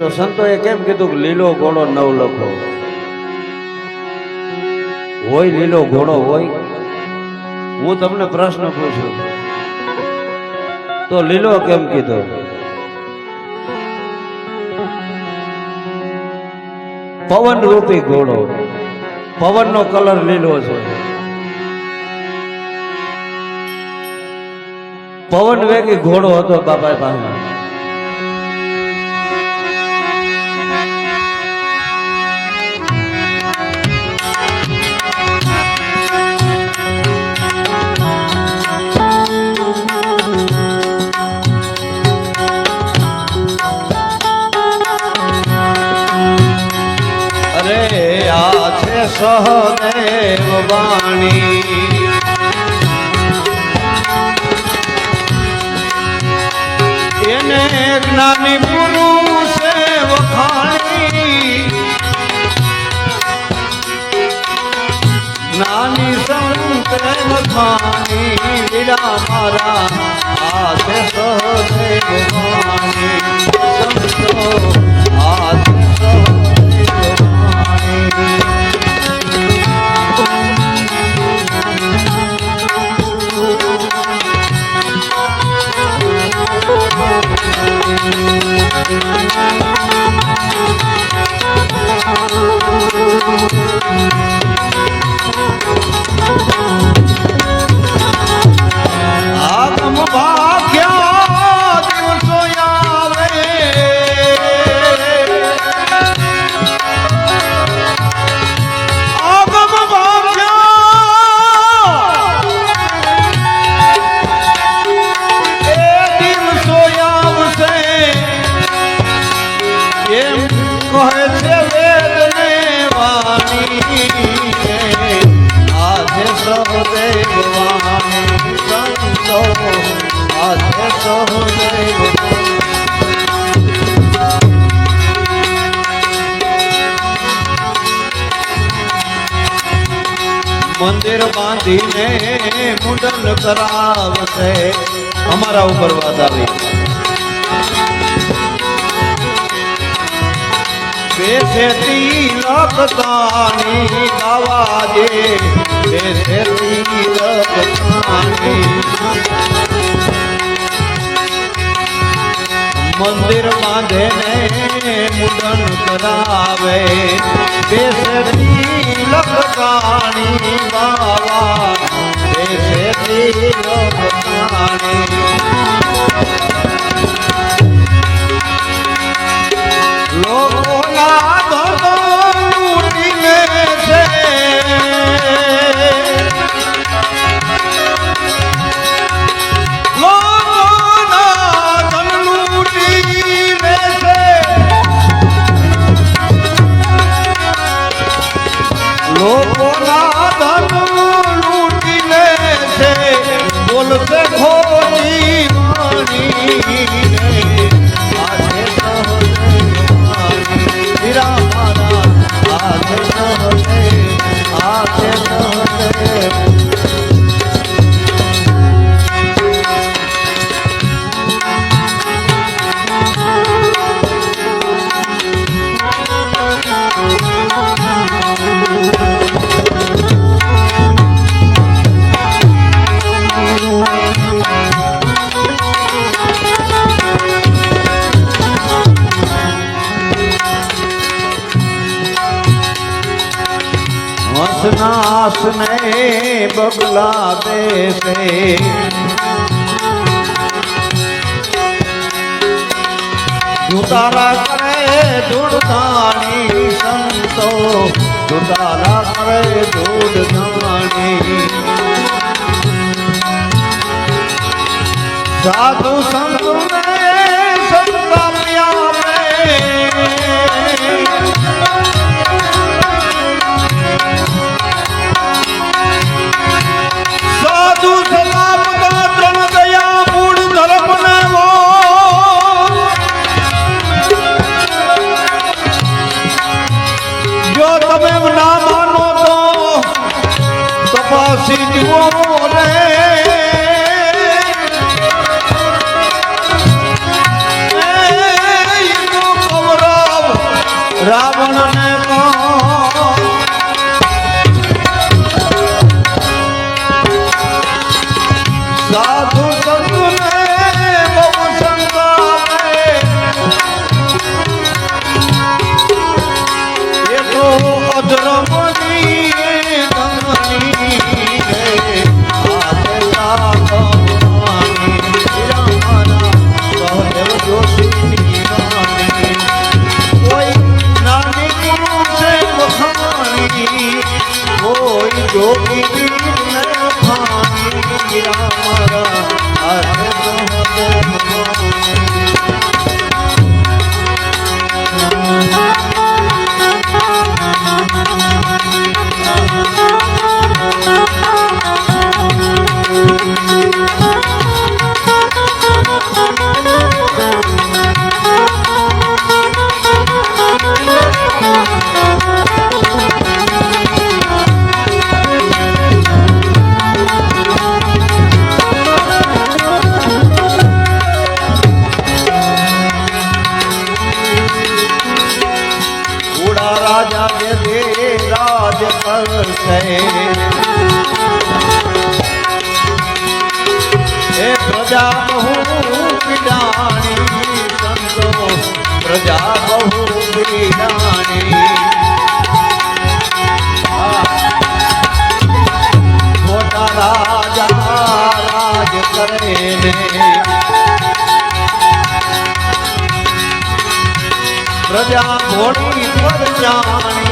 તો સંતોએ કેમ કીધું કે લીલો ઘોડો નવ લખો હોય, લીલો ઘોડો હોય? હું તમને પ્રશ્ન પૂછું તો લીલો કેમ કીધો? પવન રૂપી ઘોડો, પવનનો કલર લીલો છે. પવન વેગી ઘોડો હતો બાપા પાસે. સહદેવ વાણી એને જ્ઞાની પુરુષે વખાણી, જ્ઞાની સંતે વખાણી, લીલા મારા હાથે સહદેવ વાણી, સંતો હાથે સહદેવ વાણી. આત્મ ભાગ્યા દિવસો આવે, આત્મ ભાગ્યા એ દિવસો આવશે એમ કહે છે વેદને વાણી. આજે સહદેવ વાણી સંતો આજે સહદેવ. મંદિર બાંધીને મુંડન કરાવશે. અમારા ઉપર વાત આવી. બેસે તિલક તાણી ગાવાજે, બેસે તિલક તાણી. મંદિર બાંધે ને મુંડન કરાવે, બેસે તિલક તાણી ગાવા, બેસે તિલક તાણી. લોકોના ધનો લૂટી લે છે, લોકોના ધન લૂટી લે છે, લોકોના ધન લૂટી લે છે, બોલશે ખોટી વાણી. નાશ ને બગલા દેશે, જુતારા કરે ધૂળધાણી સંતો, જુતારા કરે ધૂળધાણી. સાધુ સંતો ને સંતાપ્યા સાધુ સલામ કા ત્રણ દયા મૂળ ધર્મ ને વો. જો તમે ના માનો તો તપાસી જુઓ રે. રાવણ ને સાધુ સંતો ને બહુ સંતાને એ તો અધર્મની ધમની જોગી राजा दे राज करते हे प्रजा बहु पीड़ानी संतो प्रजा बहु पीड़ानी छोटा राजा राज करे प्रजा घोड़ी प्रजानी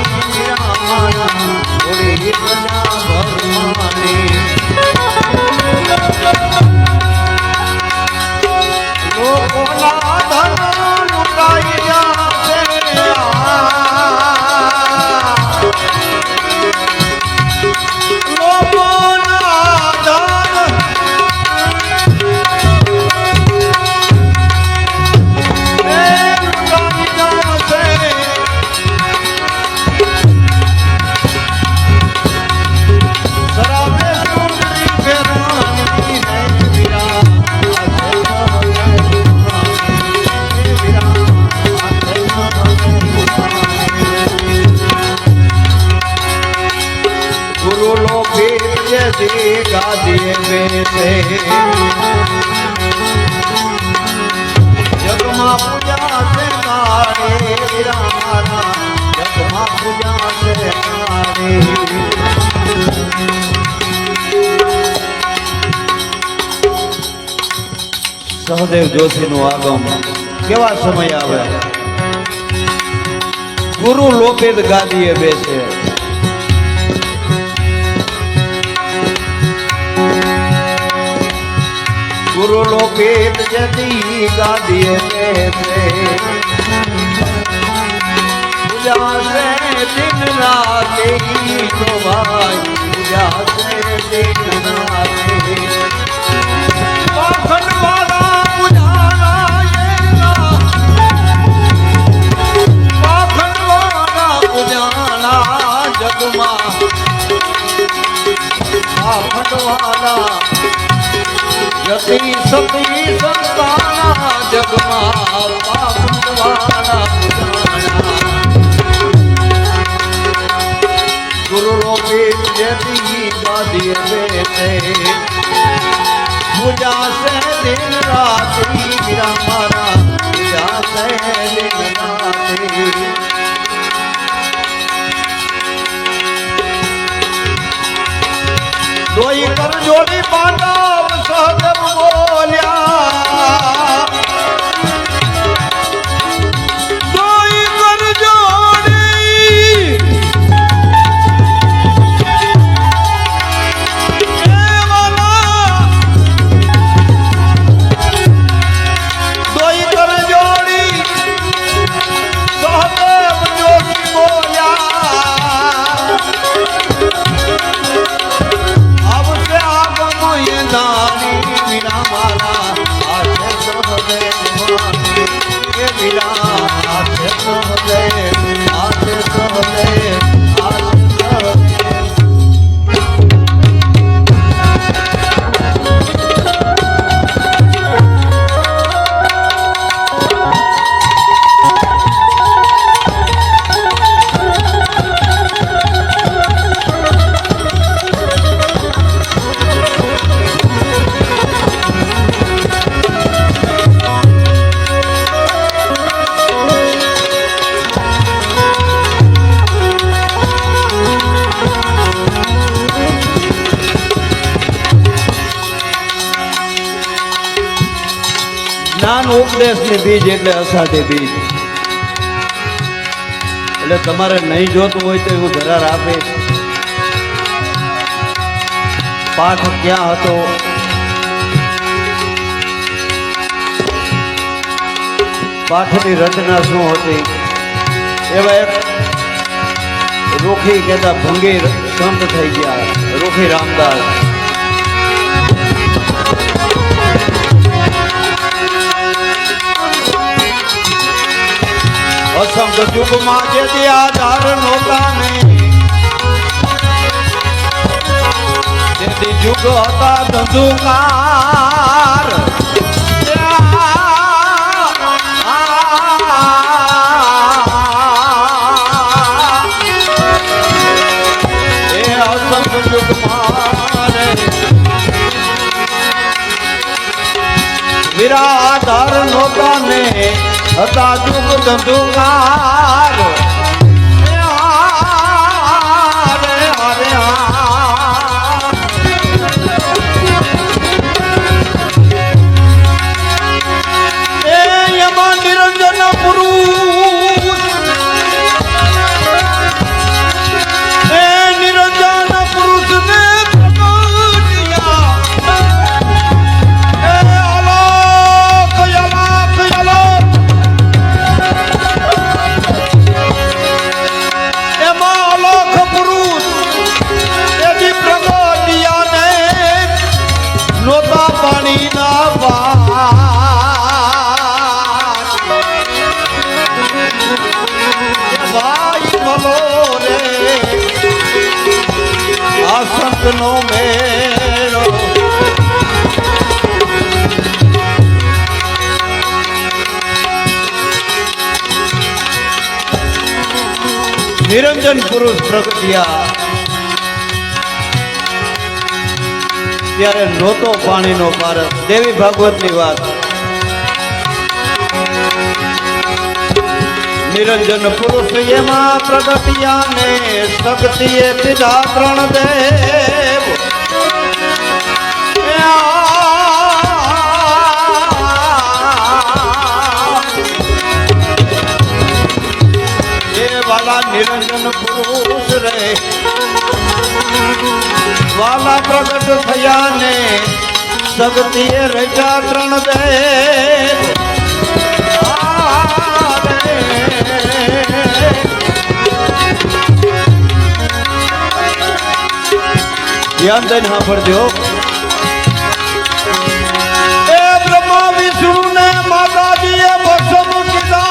घोड़ी प्रजा भरमानी लोकोना धन लुटाई जाते लोकोना धन गादिए बेसे जगमा पूजा से मारे विराना जगमा पूजा से मारे सहदेव जोशी નું આગમ કેવા સમય આવે ગુરુ લોપેદ ગાદીએ બેસે गुरु लोकेत यदि गादिए बैठे पूजा से दिन रात तो भाई पूजा से दिन रात पाखंड वाला बुझाना पाखंड वाला बुझाना जगमा पाखंड वाला यति सती संताना जगमा पापवाना गुरु लोके यति गादिए बैठे पूजा से दिन रात्रि मेरा मारा पूजा से दिन रात्रि दोई कर जोड़ी पांडव सहदेव बोलिया दोई कर जोड़ी दोई कर जोड़ी सहदेव जोशी बोलिया अब से आगम ये ना ઉપદેશની બીજ એટલે અષાઢી બીજ. એટલે તમારે નહીં જોતું હોય તો હું ધરાર આપીશ. પાઠ ક્યાં હતો, પાઠની રચના શું હતી, એવા એક રોખી કહેતા ભંગીર સંત થઈ ગયા, રોખી રામદાસ. અસંગ યુગમાં જે આધાર નહોતા ને તેથી યુગ હતા ધંધુકાર. એ અસંગ યુગમાં વિરાધાર નહોતા ને હતા યુગ ધંધુકાર. નિરંજન પુરુષ એ નિરંજન પુરુષ ને નો મેળો. નિરંજન પુરુષ પ્રગટ્યા ત્યારે નહોતો પાણીનો પારસ. દેવી ભાગવતની વાત. નિરંજન પુરુષ એમાં પ્રગટ્યા ને શક્તિએ પીધા ત્રણ દેવ. એ વાલા નિરંજન પુરુષ રે વાલા પ્રગટ થયા ને શક્તિએ રચ્યા ત્રણ દેવ. ધ્યાન દઈને સાંભળજો. એ બ્રહ્મા વિષ્ણુ ને માતાજીએ ભસ્મ કીધા.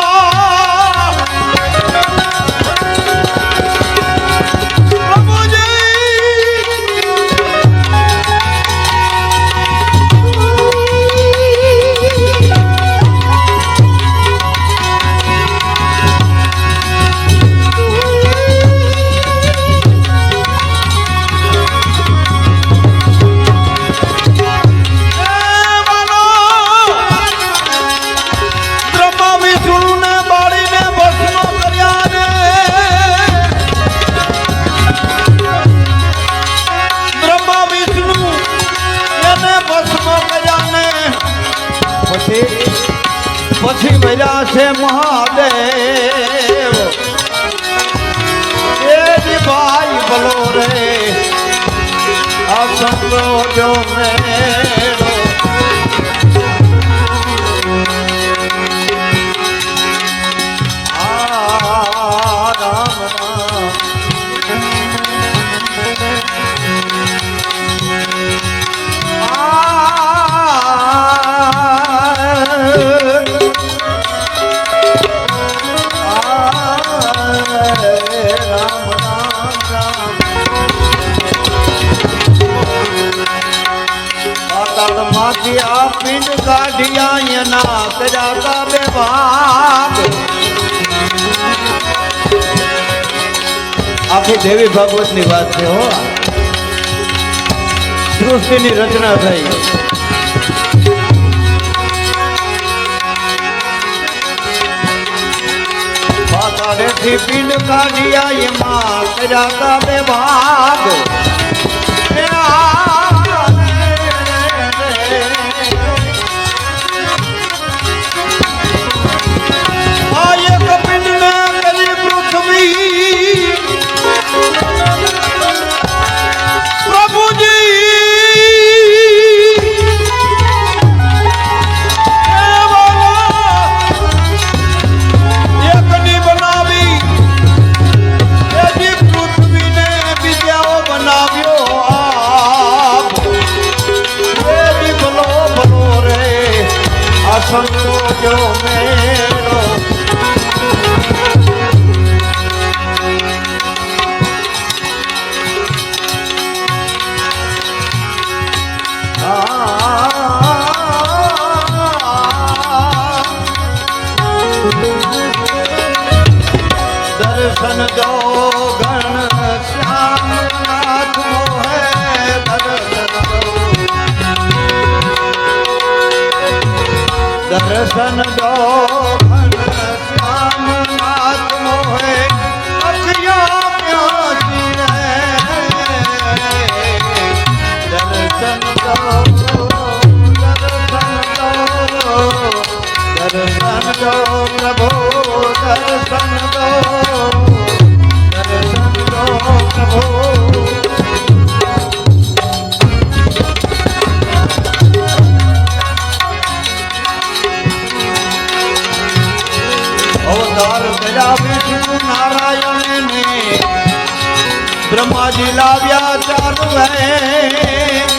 પછી મળ્યા છે મહાદેવ. એ ભાઈ બોલો રે આ સંતો જો મેળો. રામ આ પિંડ કાઢિયા એના કજાતા બે ભાગ. આખી દેવી ભાગવત ની વાત છે હો. સૃષ્ટિની રચના થઈ. પાતાળેથી પિંડ કાઢિયા એમાં કજાતા બે ભાગ. दर्शन दो घन श्याम नाथ मोहे दर्शन दो दर्शन दो घन श्याम नाथ मोहे अखियां प्यासी रे दर्शन दो दर्शन दो प्रभु दर्शन दो दर्शन दो प्रभु अवतार कया विष्णु नारायण ने ब्रह्मा जी लाव्या चारु है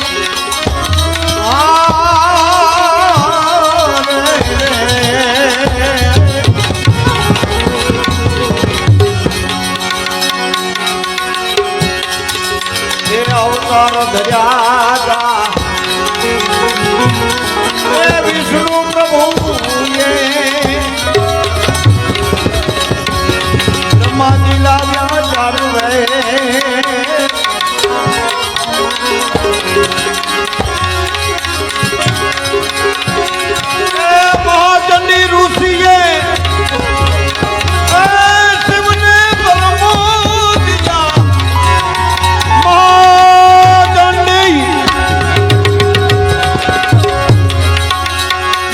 अवतार धर्यागा विष्णु प्रभु ये ब्रह्मा जी लाव्या चारु है महाचंडी ऋषिए शिवने परमो दिया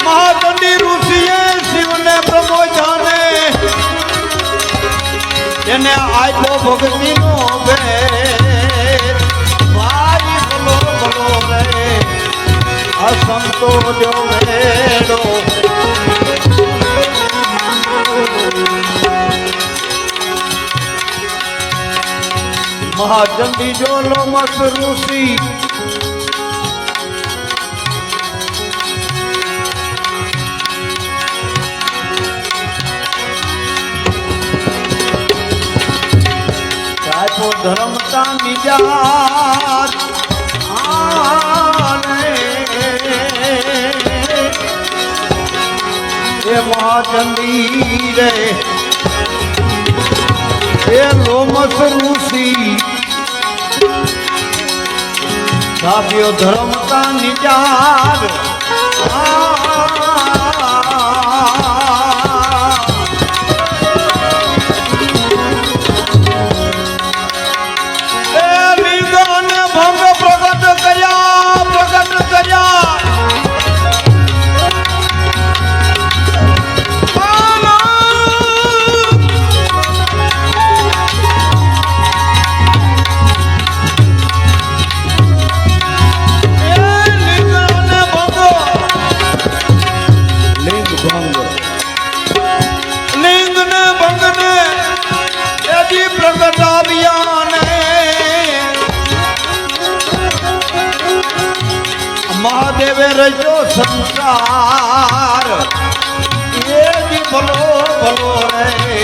महाचंडी ऋषिए शिवने प्रभो जाने એને આપ્યો ભક્તિનો ભેદ ભાઈ બોલો બોલો રે અસંતો જો મેળો મહાચંડી જોલો મત ઋષિ ધર્મતા નિજાત એ મહાચંડી રે એ લોમસ ઋષિ સાપ્યો ધર્મતા નિજાત महादेवे रजो संसार ये जी भलो भलो रे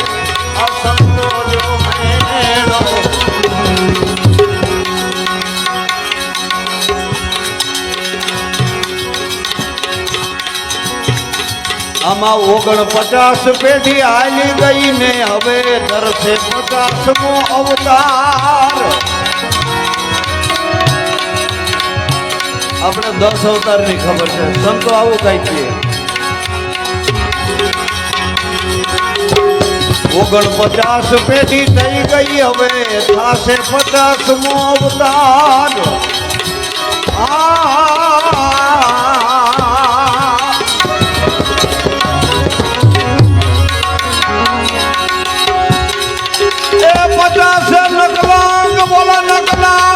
असंतो जो मेरो आमा 49 पेढ़ी आली गई ने हवे दर से 50मो अवतार આપણે 10 અવતારની ખબર છે સંતો આવું કઈ છે 49 પેઢી થઈ ગઈ હવે થાશે 50મો અવતાર એ 50 નકલાંગ બોલો નકલાંગ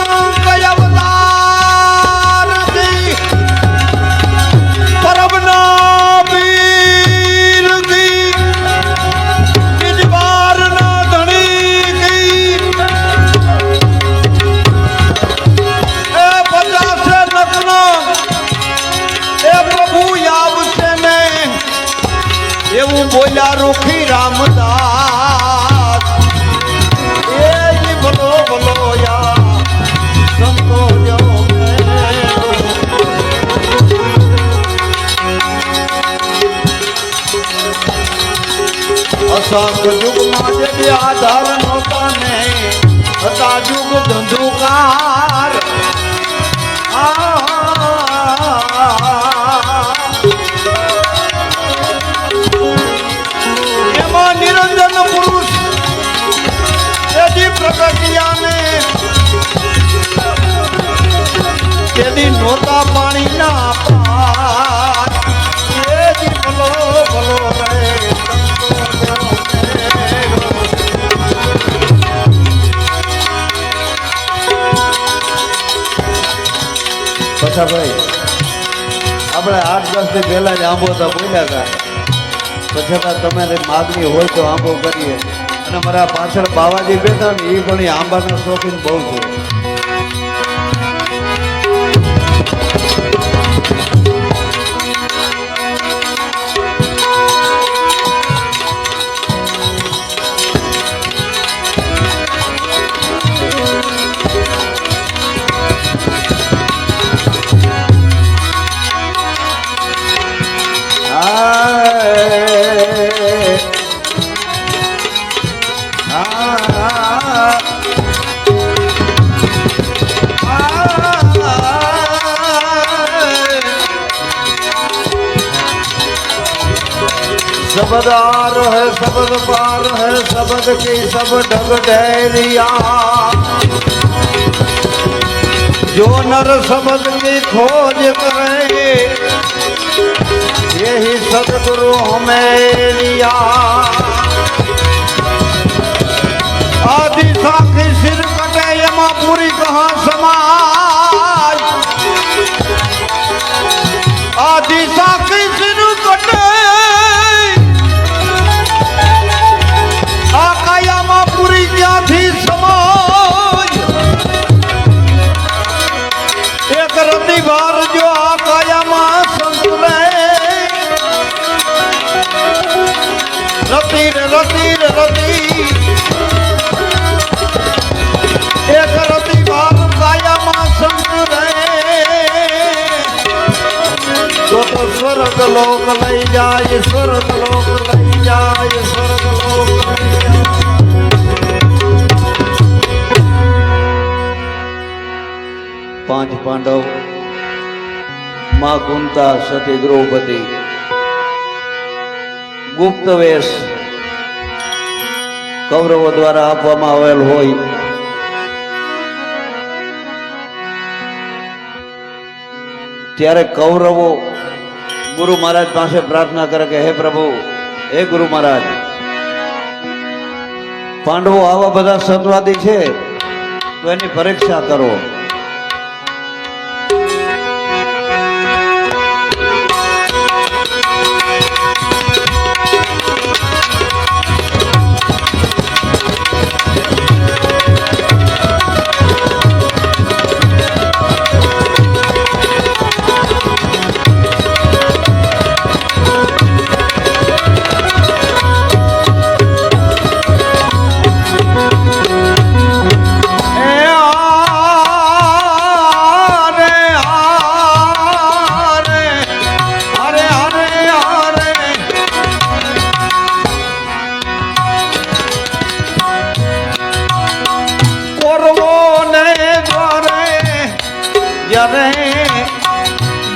એવું બોલ્યા રૂખી રામદાસ એ સાત યુગમાં જે બે આધાર નહોતા ને હતા યુગ ધંધુકાર એમાં નિરંજન પુરુષ એથી પ્રગટિયાને તેની નોતા પાણી ના પાર એથી ભલો ભલો રહે પછા ભાઈ આપણે 8-10 દી પહેલા જ આંબો તો બોલ્યા હતા પછી તમારે માગણી હોય તો આંબો કરીએ અને મારા પાછળ બાવાજી બેઠા ને એ પણ આંબાના શોખીન બહુ છે. सबदार है सबद पार है सबद की सब ढग डैरिया जो नर सबद की खोज करे यही सदगुरु हमें लिया आदि साखी सिर कटे यमा पूरी कहाँ समाज आदि साखी सिर कटे પૂરી ક્યાંથી સમાજ એક રતી વાર જો આ કાયામાં સંતુલે રતી રતી રતી એક રતી વાર કાયામાં સંતુલે તો સ્વર્ગ લોક લઈ જાય સ્વર્ગ લોક લઈ જાય સ્વર્ગ લોક લઈ જાય. પાંચ પાંડવ માં કુંતા સતી દ્રૌપદી ગુપ્ત વેશ કૌરવો દ્વારા આપવામાં આવેલ હોય ત્યારે કૌરવો ગુરુ મહારાજ પાસે પ્રાર્થના કરે કે હે પ્રભુ હે ગુરુ મહારાજ પાંડવો આવા બધા સતવાદી છે તો એની પરીક્ષા કરો.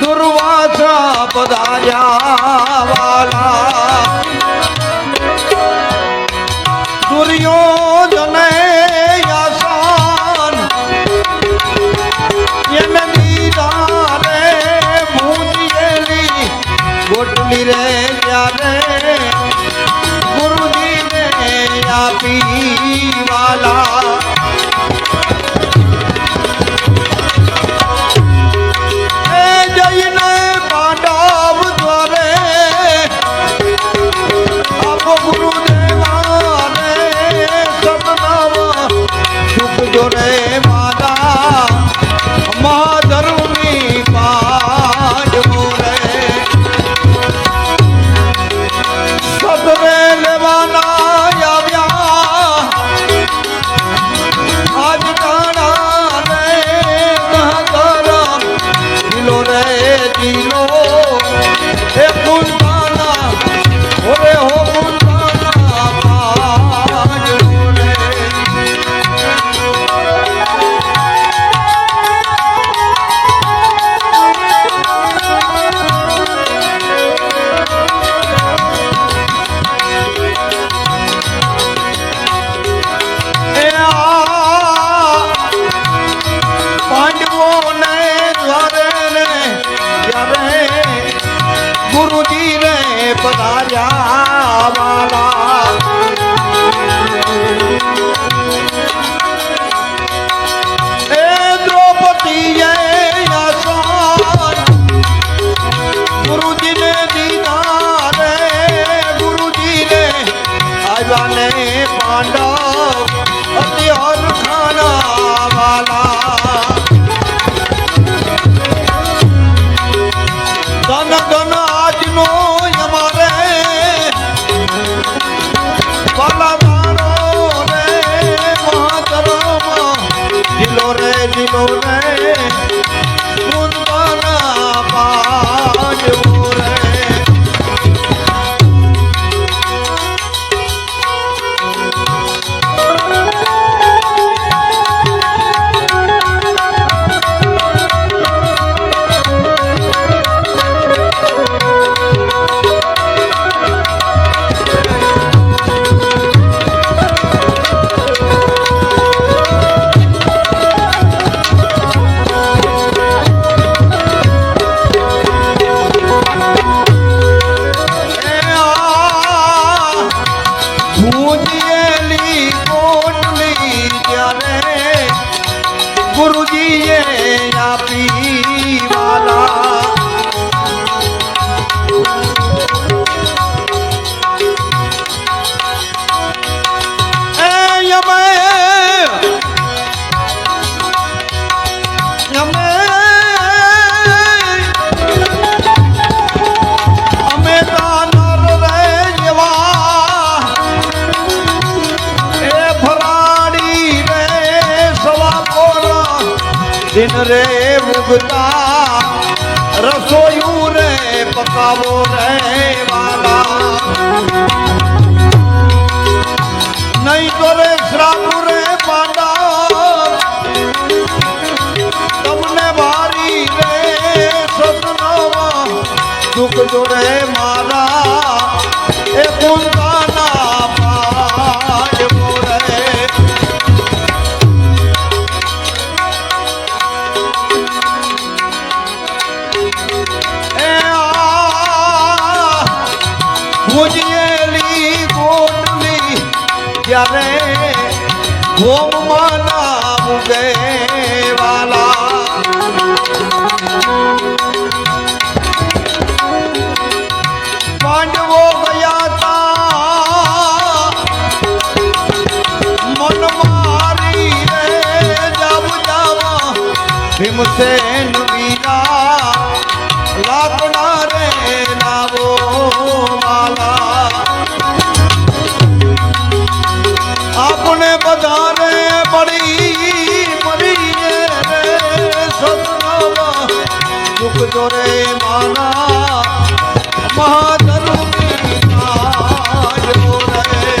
દુર્વાસા પધાર્યા વાલા દુર્યોધને આસાન એને દીધા રે મૂંઝેલી ગોટલી રે જ્યારે ગુરુજીને આપી વાલા રે માતા મહાધર્મની પાજ મોરે પાંડવ અતિ હરખાના વાલા ધન ધન આજનો અમારે પાલાદારો રે મહાતરમાં જીલો રે કુંદના પાજવો રે ગુરુજીએ આપી વાલા અમે દાનર રે જેવા એ ફરાડી રે સવા પોરા દિન રે ઉગતા રસોયું રે પકાવો રે વાલા નહીં તો રે શ્રાપુ રે પાંડા તમને વારી રે સતનાવા દુઃખ જોડે મારા એ કુંદાના પાજવો રે ભુજેલી ગોટલી જ્યારે હોમમાં નામ ઉગે વાલા પાંડવો ગયા તા મન મારી રે જાવ ભીમસેન વીરા લાકડા રે લાવો વાલા આપણે બધાને પડી રે સતનામાં દુઃખ જોરે માના મહાધર્મી નાજો રે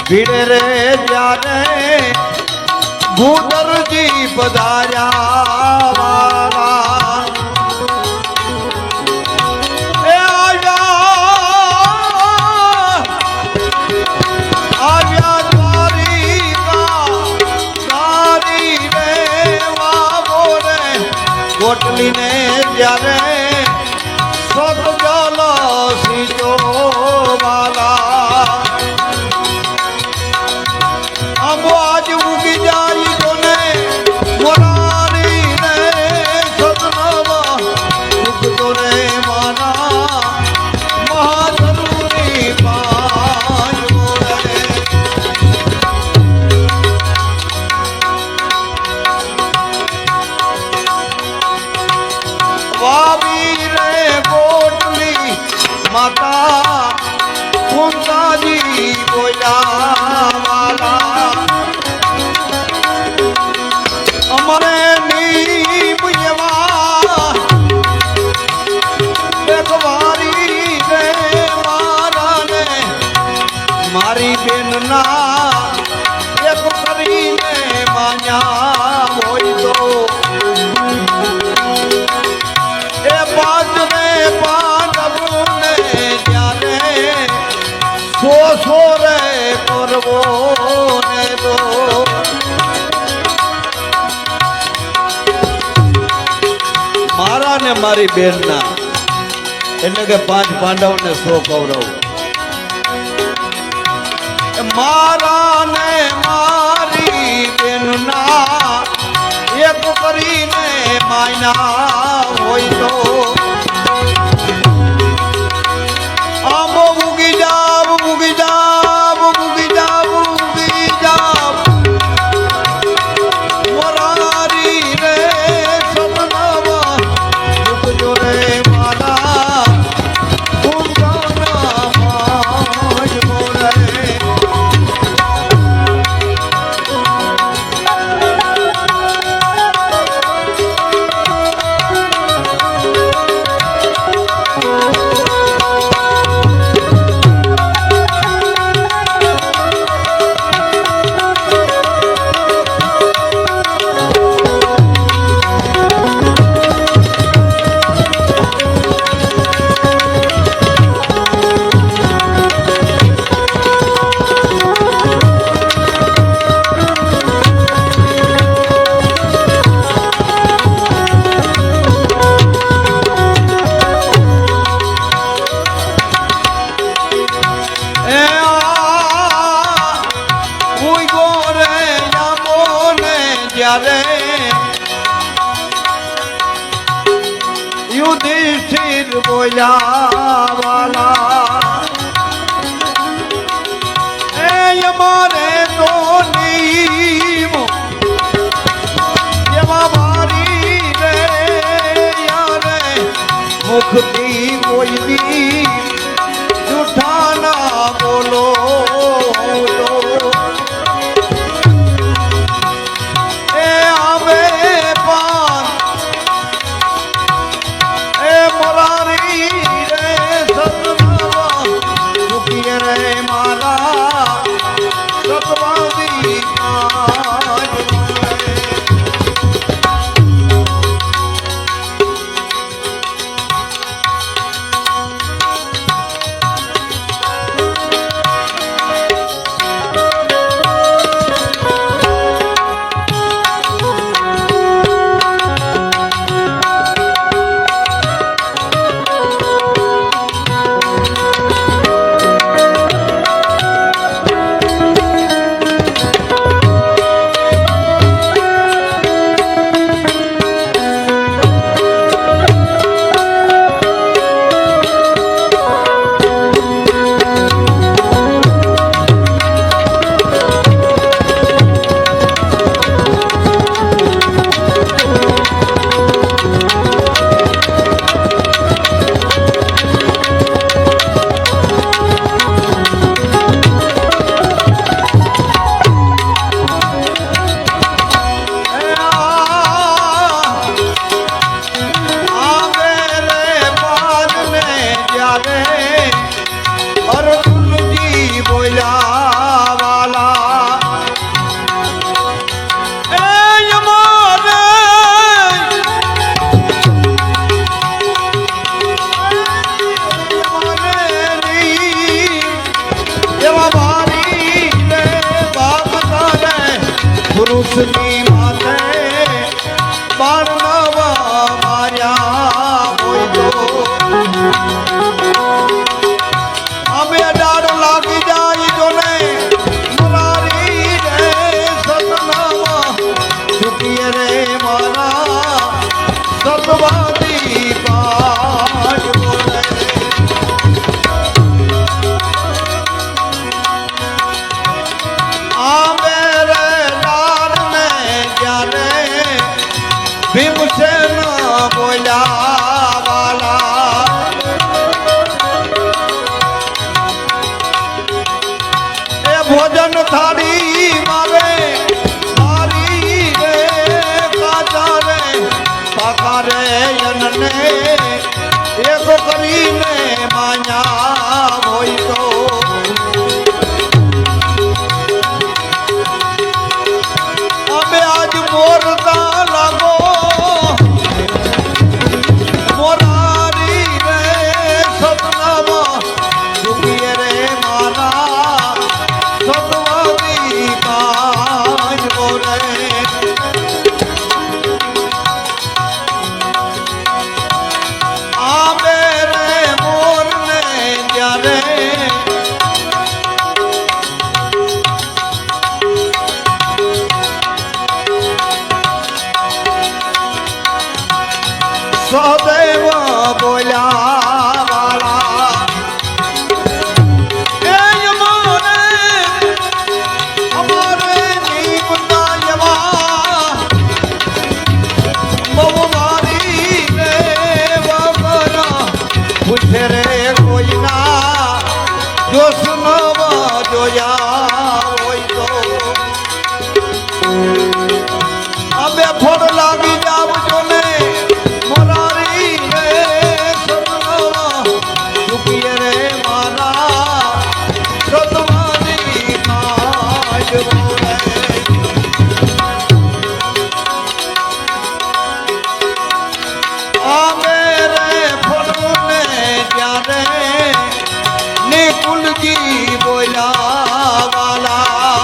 ભીડ રે જ્યારે ભૂદરજી પધાર્યા વાલા એ આવ્યા દ્વારિકા તારી રે વાવો રે ગોટલીને જ્યારે સત જલ સીજો વાલા આજ ઉગી જાય જોને મોરારી ને કુંતાજી બોલ્યા વાલા અમારે નીમ એવા એક વારી રે મારાને મારી બેનના એક કરીને માન્યા હોય તો એ પાંચ ને પાંડવને ત્યારે સો રે કરવો ને તો મારા ને મારી બેનના એટલે કે 5 પાંડવને 100 કૌરવ. મારા ને મારી બેનના એક કરીને માયના હોય તો આંબો ઉગી જાવ ઉગી જાવ ઉગી જાવ ઉગી જાવ મોરારી રે સપનામાં ઉગજો રે મારા ઊંઘાનામાં જ મોરે યુધિષ્ઠિર બોલ્યા વાલા એ અમારે તો નીમ એમાં મારી રે યારે મુખથી બોલી જૂઠા ના બોલો તો એ આવે પાન એ મોરારી રે સતનાવા સુખી રે મારા સતવાદી પુરુષની માથે બારનાવા માર્યા હોય તો અમે ડાળ લાગી જાય જો ને મોરારી રે સતનાવા સુખી રે મારા સતવાદી પાઠ બોલે ભીમસેન બોલ્યા વાલા થાળી મારે મારી રે કાચા રે પાકા રે અનને એક કરીને માયા હોય તો અમે આજ મોરતા લાગો મોરારી રે સપનામાં ડૂબીએ રે મારા સતવાદી કાજ બોલે આમે રે મોરને જ્યારે સદૈવ બોલ્યા વાળા એ યમોને અમારે નીમના યમા બહુ મારી રે વગર પૂછે રે કોઈના જો સુનવા જોયા હોય તો અમે ફોડ લાગી જાવજો ને મોરારી રે સપનામાં ડૂબીએ રે મારા સતવાની કાજ બોલે આમે રે ફોડને ત્યારે નિકુલજી બોલ્યા વાલા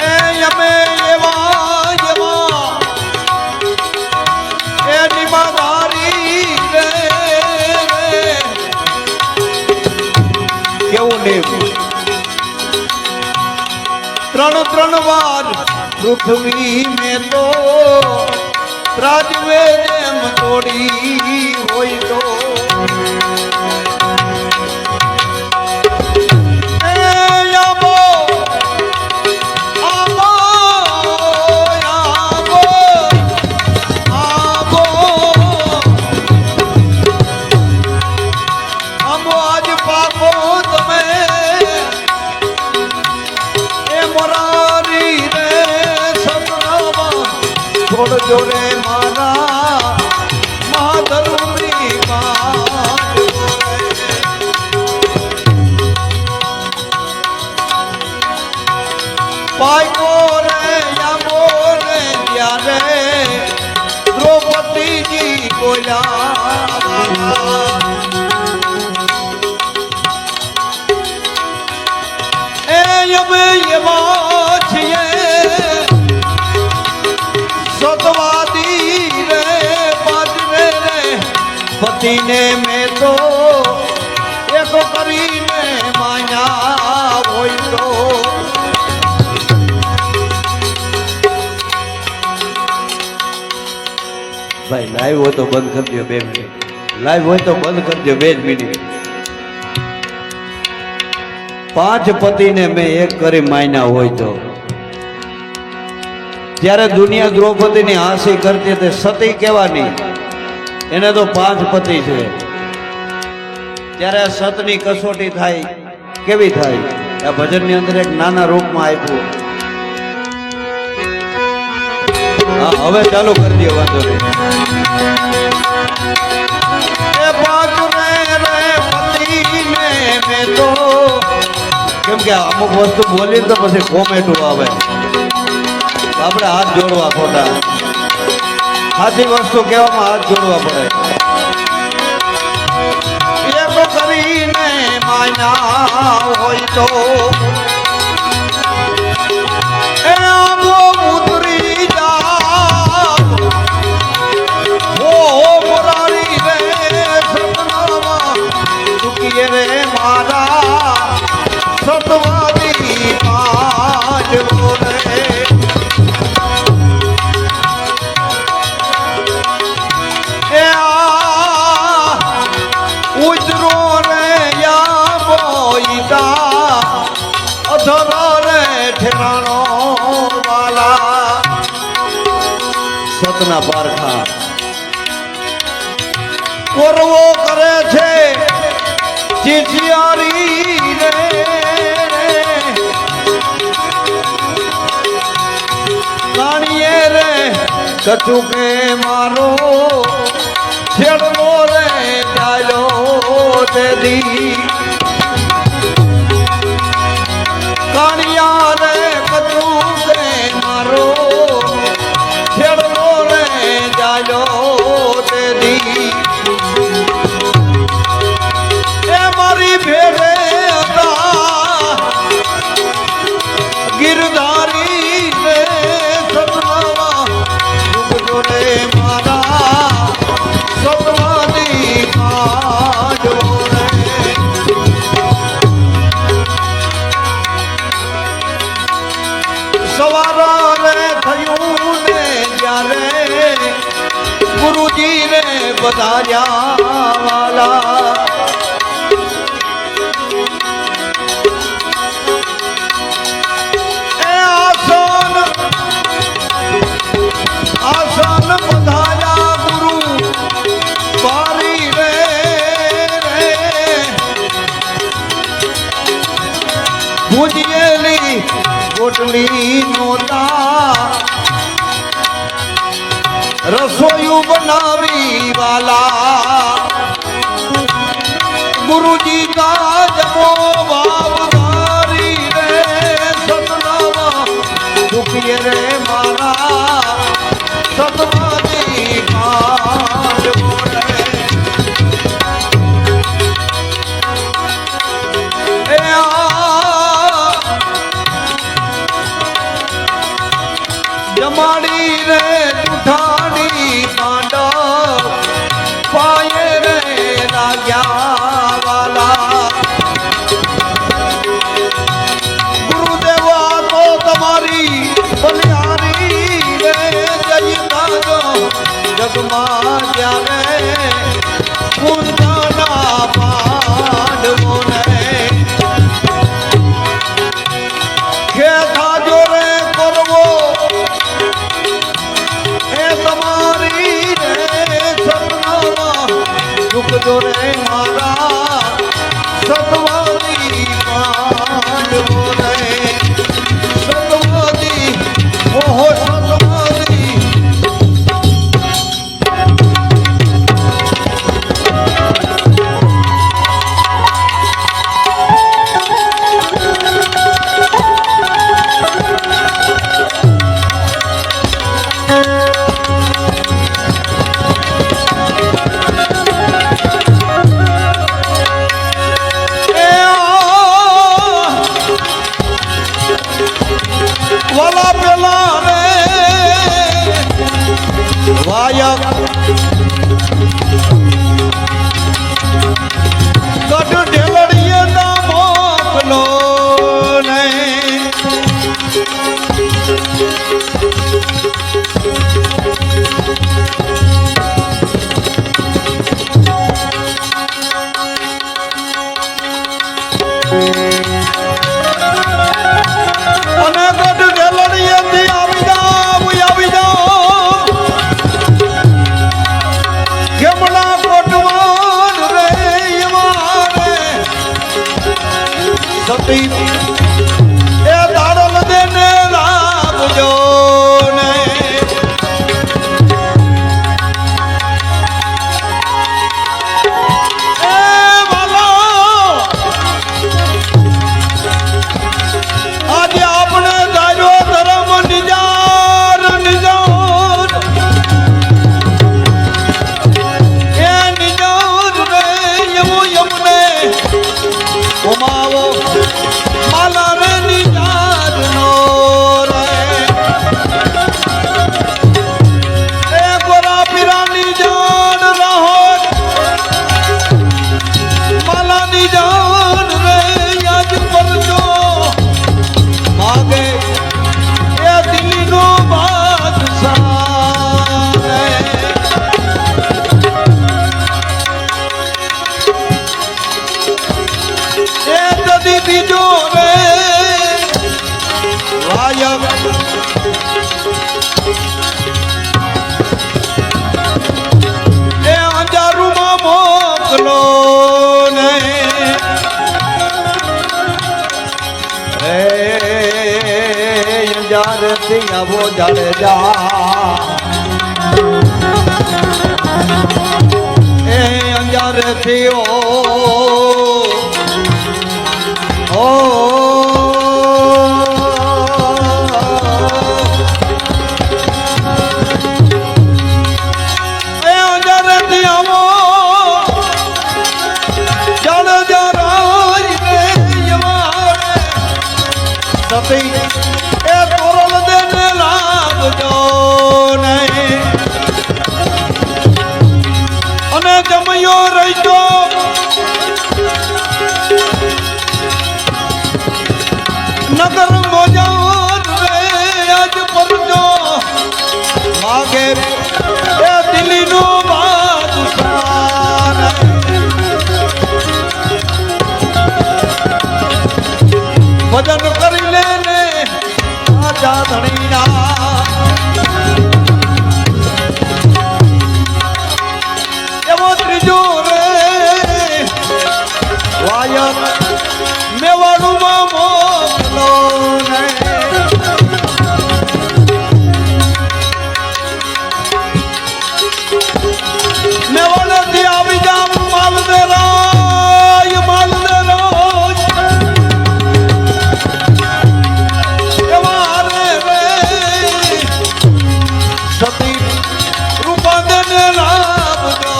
એ અમે એવા એવા એ નિમાદારી રે કેવું નેમ ત્રણ વાર પૃથ્વી મેં તો ત્રાજવે જેમ તોડી હોય તો એ આબો આબો આબો આબો આબો આજ પાકો તમે એ મોરારી રે સપનામાં છોડજો રે મારા માધવની વાત બોલે પાયકો રે યામો રે ત્યારે દ્રૌપદીજી બોલ્યા એ અમે એવા છીએ સતવાદી રે બાજરે રે પતિને મેં તો એક કરીને માયા હોય તો ભાઈ લાઈવ હોય તો બંધ કરી દો 2 મિનિટ. લાઈવ હોય તો બંધ કરી દો 2 મિનિટ. 5 પતિને મેં એક કરી માન્યા હોય તો ત્યારે દુનિયા દ્રૌપદીની હાંસી કરતી તે સતી કહેવાની એને તો 5 પતિ છે ત્યારે આ સતની કસોટી થાય કેવી થાય આ ભજનની અંદર એક નાના રૂપમાં આપ્યું. હા હવે ચાલુ કરી દો વાંધો નહીં. એ બાજરે રે પતિને મેં તો કેમ કે અમુક વસ્તુ બોલી તો પછી કોમેન્ટો આવે આપણે હાથ જોડવા ખોટા સાચી વસ્તુ કહેવામાં હાથ જોડવા પડે. એક કરીને માયા હોય તો એ આબો ઉતરી જાવ ઓ મોરારી રે સપનામાં ચૂકીએ રે મારા સતવાદી કાજ બોલે એ ઉજરો રે યા બોઈદા અધરો રે ઠેરાણો વાલા સતના પારખા કોરવો કરે છે શિશિયારી રે કાણીએ રે કચું કે મારો છેડલો રે ચાલ્યો તે દી કાણિયા રે કચું કે મારો છેડલો રે ચાલ્યો તે દી એ મારી ભેરે હતા ગિરધારી રે સતનાવા ડૂબજો રે મારા સતનાની કાઢો રે સવારા રે થયું ને જ્યારે ગુરુજી ને બધાયા વાલા આસન બધાયા ગુરુ બારી રે ભૂજેલી ગોટલી નોતા રસોયું બનાવી વાલા ગુરુજી કા જમો વાવદારી રે સતનામાં દુખીએ રે મારા સતમાની કાઢો રે એ જમાડી રે જુઠાણી કાંડ પાયે રે લાગ્યા વાલા ગુરુદેવા તો તમારી બલિહારી રે જગમાં જ્યારે કુંદના પાંડવો ને ખેતા જોરે કરવો એ તમારી રે સપનામાં દુઃખ જોરે મારા સતવાની પાંડવો ને સતવાની ઓહો સતવાની વાલા પેલા રે વાયક ગઢ ઢેલડીએ ના મોકલો ને અને ગઢ ઢેલડીએથી આવી જાઓ કેમડા કોટવાન રે મારે સતી એ દાડલ દેને રાખજો ને એ વાલા આજે આપણે ગાયો ધર્મ નિજાર નિજાર એ નિજાર રે એવું એમને ઘુમાવો માલા રે નિજાર નો રે એ ગોરા પીરા નિજાર રહો માલા નિજાર રે યાદ કરજો માગે એ દિલ્હીનો બાદશાહ રે એ દદી બીજો રે વાયક એ અંજારુમાં મોકલો ને અંજારથી આવો જાડેજા એ અંજારથી ઓ એ તોરલ દેને લાગજો નહીં અને જમયો રહીજો નગર મોજાર રે આજ પરજો માગે એ દિલ્હીનો બાદશાહ ભજન કરી લે ને આજા ધણીના એવો ત્રીજો રે વાયર મેવાડુમાં મોકલો ને મેવાડેથી આવી જામ માલદેરાય માલદેરાય સતી રૂપા દેને લાભજો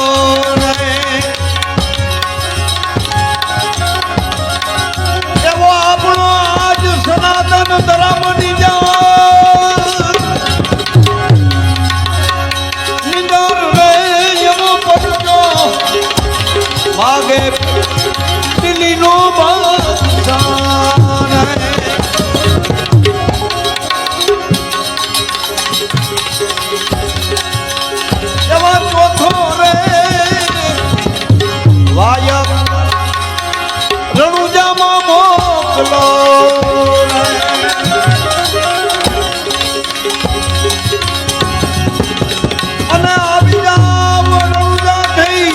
એવો આપણો આજ સનાતન ધર્મની નિંદર રે એવો પડજો માગે દિલ્હીનો બાદશાહ એવા ચોથો રે વાયક રણુજામાં મોકલો અને આવી જાવ રણુજા થઈ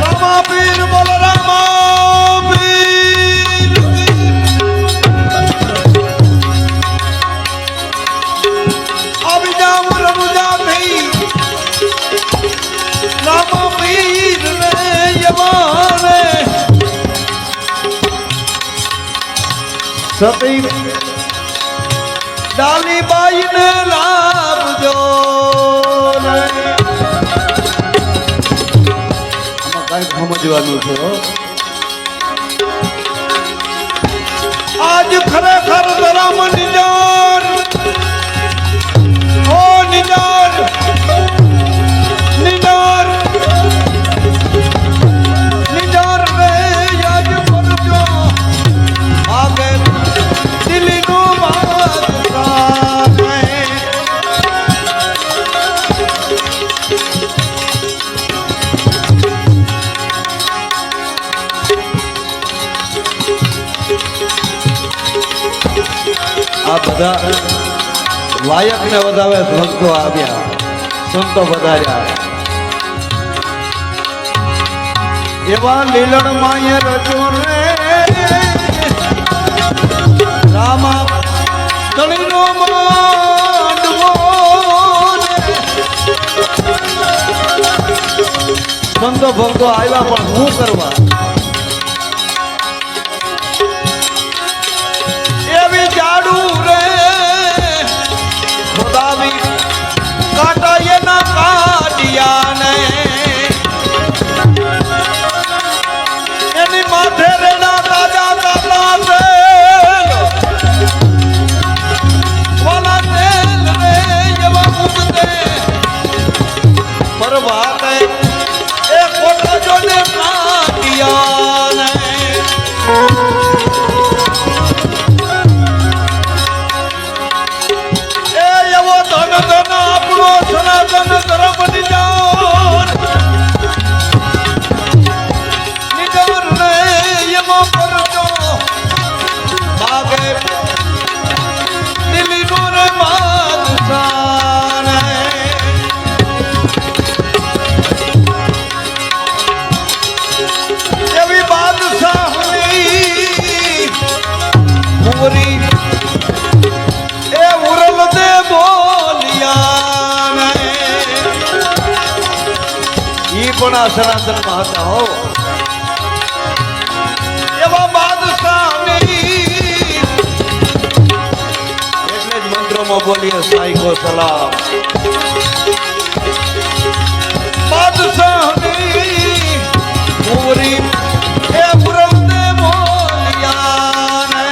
રામા પીર બોલ રામા પીર આવી જાવ રણુજા થઈ રામા પીર ને યવાને સતી ડાલીબાઈ ને લાભજો ને આમાં કઈ સમજવાનું છે આજ ખરેખર ધર્મ નિજાર ઓ નિજાર નિજાર નિજાર રે યાદ કરજો આગે દિલ્હીનો બાદશાહ આ બધા લાયક ને વધાવે ભક્તો આવ્યા સંતો વધાર્યા એવા લીલણ માય રજો રે રામા તળીનો માંડવો સંતો ભક્તો આવ્યા પણ શું કરવા એવી જાડું રે ખોદાવી કાટા એના કાઢિયા ને એની માથે રેના તાજા તાજા તેલ વાલા તેલ રે એવા મૂકતે પરવાતે એ ખોટા જોને કાઢિયા ને આપણો સનાતન ધર્મ નિજાર નિજાર ને એમાં પરજો માગે દિલ્હીનો રે બાદશાહ ને એવી બાદશાહની પૂરી ઈ પણ આ સનાતનમાં હતા હો એવા બાદશાહની એટલે જ મંત્રોમાં બોલીએ સાઈકો સલામ બાદશાહની પૂરી એ બ્રહ્મને બોલ્યા ને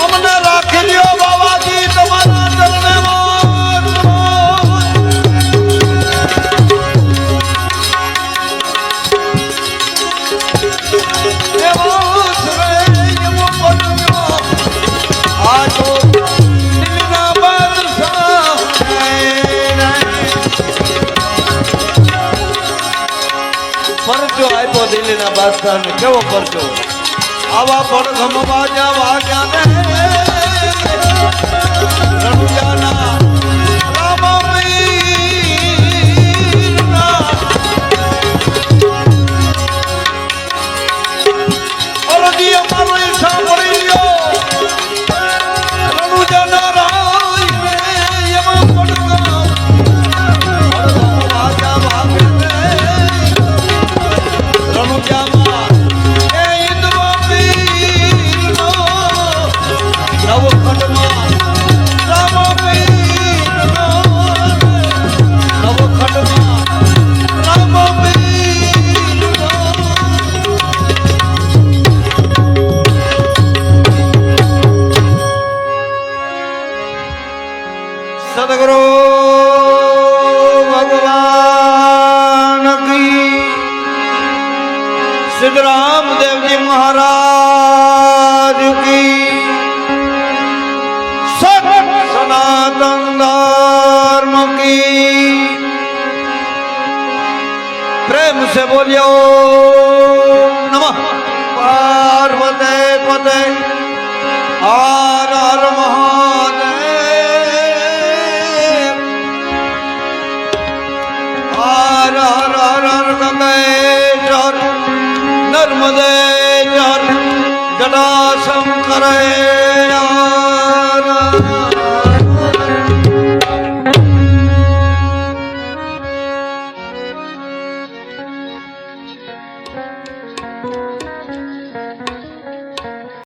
અમને રાખી લ્યો બાબાજી તમારા ચરણે પરચો આપ્યો દિલ્હીના બાદશાહને કેવો પરચો આવા પડઘમ વાજા વાગ્યા ને રણુજાના રામવીરના અરજી અમારો સાંભળી લ્યો રણુજાના રાયને એવા પડઘમ વાજા વાગે રણુજામાં એ ઇન્દ્રવીરનો નવખંડમાં રામવીરનો નવખંડમાં રામવીરનો સદગુરુ ભગવાન કી સિદ્ધરામ દેવજી મહારાજ કી સનાતન धर्म की प्रेम से बोलियो नमः पार्वते पते हर हर महादेव हर हर हर हर गंगेश्वर नर्मदे जटा शंकर